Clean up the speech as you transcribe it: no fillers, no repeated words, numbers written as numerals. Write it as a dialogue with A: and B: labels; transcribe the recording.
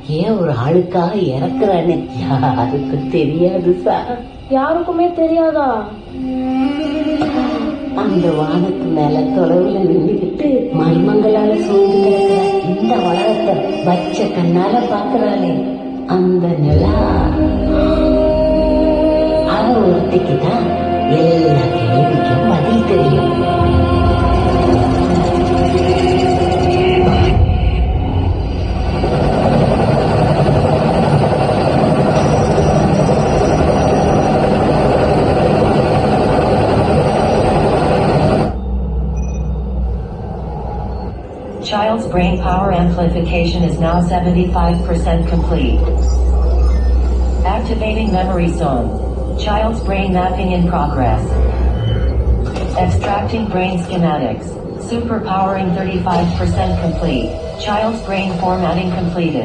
A: ஏன் ஒரு ஆளுக்காக இறக்குறான்னு யாருக்கு தெரியாது சார்.
B: யாருக்குமே தெரியாதா?
A: அந்த வானத்து மேல தொலைவுல நின்றுகிட்டு மர்மங்களால சூழ்ந்து கிடக்குற இந்த உலகத்தை வச்ச கண்ணால பாக்குறாளே அந்த நிலா, அவ ஒருத்திக்குதான் எல்லா கேள்விக்கும் பதில் தெரியும்.
C: Child's brain power amplification is now 75% complete. Activating memory zone. Child's brain mapping in progress. Extracting brain schematics. Superpowering 35% complete. Child's brain formatting completed.